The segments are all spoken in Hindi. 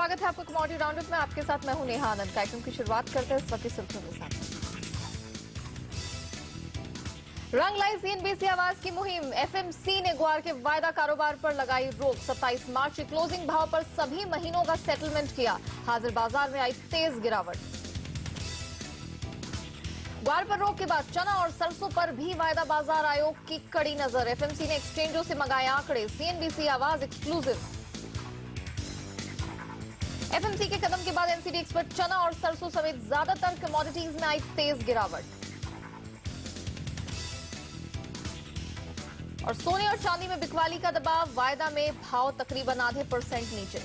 स्वागत है आपका कमोडिटी राउंडअप में। आपके साथ मैं हूं नेहा आनंद। कार्यक्रम की शुरुआत करते हैं इस वक्त की सुर्खियों के साथ। रंग लाई सीएनबीसी आवाज की मुहिम। एफएमसी ने ग्वार के वायदा कारोबार पर लगाई रोक। 27 मार्च की क्लोजिंग भाव पर सभी महीनों का सेटलमेंट किया। हाजिर बाजार में आई तेज गिरावट। ग्वार पर रोक के बाद चना और सरसों पर भी वायदा बाजार आयोग की कड़ी नजर। एफएमसी ने एक्सचेंजों से मंगाए आंकड़े। सीएनबीसी आवाज एक्सक्लूसिव। एफएमसी के कदम के बाद एनसीडीएक्स पर चना और सरसों समेत ज्यादातर कमोडिटीज में आई तेज गिरावट। और सोने और चांदी में बिकवाली का दबाव। वायदा में भाव तकरीबन आधे % नीचे।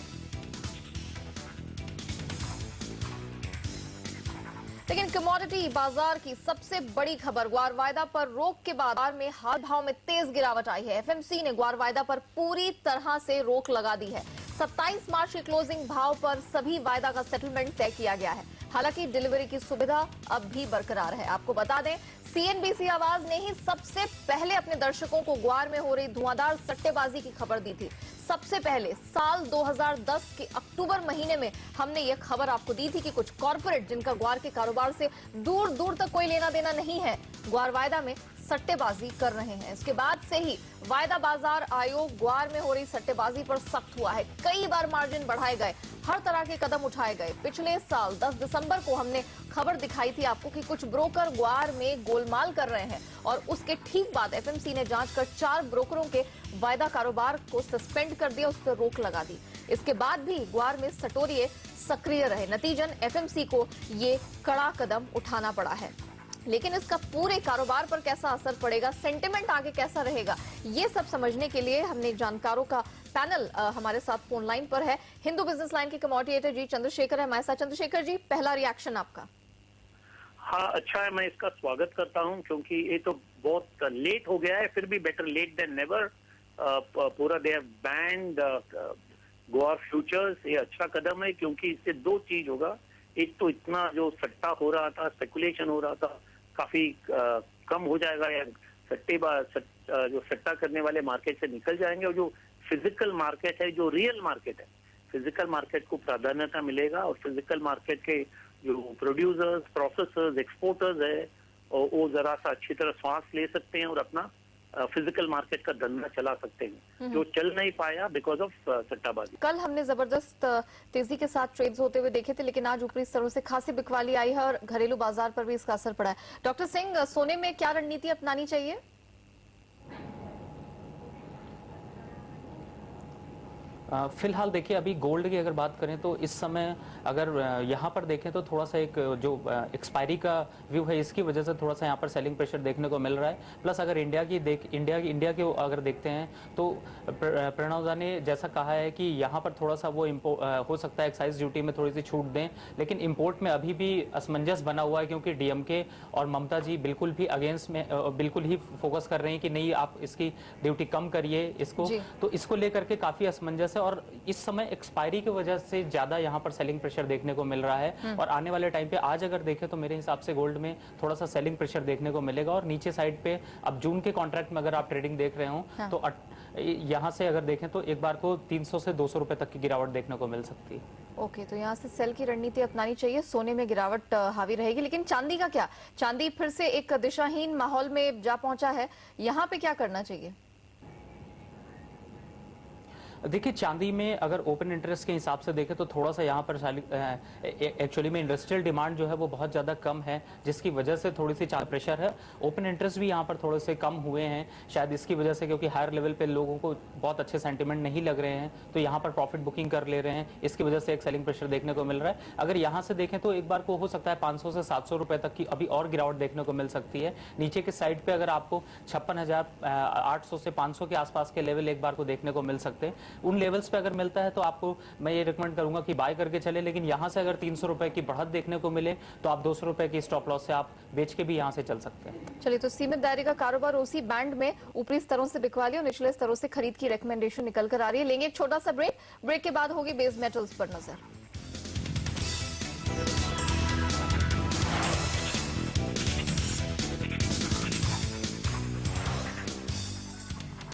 लेकिन कमोडिटी बाजार की सबसे बड़ी खबर, ग्वार वायदा पर रोक के बाद बाजार में हाल भाव में तेज गिरावट आई है। एफएमसी ने ग्वार वायदा पर पूरी तरह से रोक लगा दी है। 27 मार्च के क्लोजिंग भाव पर सभी वायदा का सेटलमेंट तय किया गया है। हालांकि डिलीवरी की सुविधा अब भी बरकरार है। आपको बता दें, सीएनबीसी आवाज ने ही सबसे पहले अपने दर्शकों को ग्वार में हो रही धुआंधार सट्टेबाजी की खबर दी थी। सबसे पहले साल 2010 के अक्टूबर महीने में हमने यह खबर आपको दी थी कि कुछ कॉर्पोरेट जिनका ग्वार के कारोबार से दूर दूर तक कोई लेना देना नहीं है, ग्वार वायदा में सट्टेबाजी कर रहे हैं। इसके बाद से ही वायदा बाजार आयोग ग्वार में हो रही सट्टेबाजी पर सख्त हुआ है। कई बार मार्जिन बढ़ाए गए, हर तरह के कदम उठाए गए। पिछले साल 10 दिसंबर को हमने खबर दिखाई थी आपको कि कुछ ब्रोकर ग्वार में गोलमाल कर रहे हैं और उसके ठीक बाद एफएमसी ने जांच कर 4 ब्रोकरों के वायदा कारोबार को सस्पेंड कर दिया, उस पर रोक लगा दी। इसके बाद भी ग्वार में सटोरिये सक्रिय रहे। नतीजन एफएमसी को ये कड़ा कदम उठाना पड़ा है। लेकिन इसका पूरे कारोबार पर कैसा असर पड़ेगा, सेंटिमेंट आगे कैसा रहेगा, ये सब समझने के लिए हमने जानकारों का पैनल हमारे साथ फोन लाइन पर है। हिंदू बिजनेस लाइन के कमोडिटी एडिटर जी चंद्रशेखर है हमारे साथ। चंद्रशेखर जी, पहला रिएक्शन आपका? हाँ, अच्छा है, मैं इसका स्वागत करता हूं क्योंकि ये तो बहुत लेट हो गया है, फिर भी बेटर लेट देन नेवर। पूरा they have banned guar futures. ये अच्छा कदम है क्योंकि इससे दो चीज होगा। एक तो इतना जो सट्टा हो रहा था, स्पेकुलेशन हो रहा था, काफी कम हो जाएगा, या जो सट्टा करने वाले मार्केट से निकल जाएंगे और जो फिजिकल मार्केट है, जो रियल मार्केट है, फिजिकल मार्केट को प्राधान्यता मिलेगा। और फिजिकल मार्केट के जो प्रोड्यूसर्स, प्रोसेसर्स, एक्सपोर्टर्स है, और वो जरा सा अच्छी तरह सांस ले सकते हैं और अपना फिजिकल मार्केट का धंधा चला सकते हैं, जो चल नहीं पाया बिकॉज ऑफ सट्टाबाजी। कल हमने जबरदस्त तेजी के साथ ट्रेड्स होते हुए देखे थे, लेकिन आज ऊपरी स्तरों से खासी बिकवाली आई है और घरेलू बाजार पर भी इसका असर पड़ा है। डॉक्टर सिंह, सोने में क्या रणनीति अपनानी चाहिए? फिलहाल देखिए, अभी गोल्ड की अगर बात करें तो इस समय अगर यहाँ पर देखें तो थोड़ा सा एक जो एक्सपायरी का व्यू है, इसकी वजह से थोड़ा सा यहाँ पर सेलिंग प्रेशर देखने को मिल रहा है। प्लस अगर इंडिया के अगर देखते हैं तो प्रणव दा ने जैसा कहा है कि यहाँ पर थोड़ा सा वो हो सकता है एक्साइज ड्यूटी में थोड़ी सी छूट दें, लेकिन इम्पोर्ट में अभी भी असमंजस बना हुआ है क्योंकि डीएमके और ममता जी बिल्कुल भी अगेंस्ट में बिल्कुल ही फोकस कर रहे हैं कि नहीं, आप इसकी ड्यूटी कम करिए इसको। तो इसको लेकर के काफी असमंजस है और इस समय एक्सपायरी की वजह से ज्यादा यहाँ पर सेलिंग प्रेशर देखने को मिल रहा है। और आने वाले टाइम पे आज अगर देखें तो मेरे हिसाब से गोल्ड में थोड़ा सा सेलिंग प्रेशर देखने को मिलेगा। और नीचे साइड पे अब जून के कॉन्ट्रैक्ट में अगर आप ट्रेडिंग देख रहे हो तो यहाँ से अगर देखें तो एक बार को 300 से 200 रुपए तक की गिरावट देखने को मिल सकती है। ओके, तो यहाँ से सेल की रणनीति अपनानी चाहिए। सोने में गिरावट हावी रहेगी, लेकिन चांदी का क्या? चांदी फिर से एक दिशाहीन माहौल में जा पहुंचा है, यहाँ पे क्या करना चाहिए? देखिए, चांदी में अगर ओपन इंटरेस्ट के हिसाब से देखें तो थोड़ा सा यहाँ पर एक्चुअली में इंडस्ट्रियल डिमांड जो है वो बहुत ज़्यादा कम है, जिसकी वजह से थोड़ी सी प्रेशर है। ओपन इंटरेस्ट भी यहाँ पर थोड़े से कम हुए हैं, शायद इसकी वजह से, क्योंकि हायर लेवल पे लोगों को बहुत अच्छे सेंटिमेंट नहीं लग रहे हैं, तो यहाँ पर प्रॉफिट बुकिंग कर ले रहे हैं। इसकी वजह से एक सेलिंग प्रेशर देखने को मिल रहा है। अगर यहाँ से देखें तो एक बार को हो सकता है 500 से 700 रुपए तक की अभी और गिरावट देखने को मिल सकती है। नीचे के साइड पे अगर आपको 56,800 से 500 के आसपास के लेवल एक बार को देखने को मिल सकते हैं। उन लेवल्स पे अगर मिलता है तो आपको मैं ये रिकमेंड करूंगा कि बाय करके चले, लेकिन यहां से अगर 300 रुपए की बढ़त देखने को मिले तो आप 200 रुपए की स्टॉप लॉस से आप बेच के भी यहां से चल सकते हैं। चलिए, तो सीमित दायरे का कारोबार उसी बैंड में ऊपरी स्तरों से बिकवाली और निचले स्तरों से खरीद की रिकमेंडेशन निकल कर आ रही है। लेंगे एक छोटा सा ब्रेक के बाद होगी बेस मेटल्स पर नजर।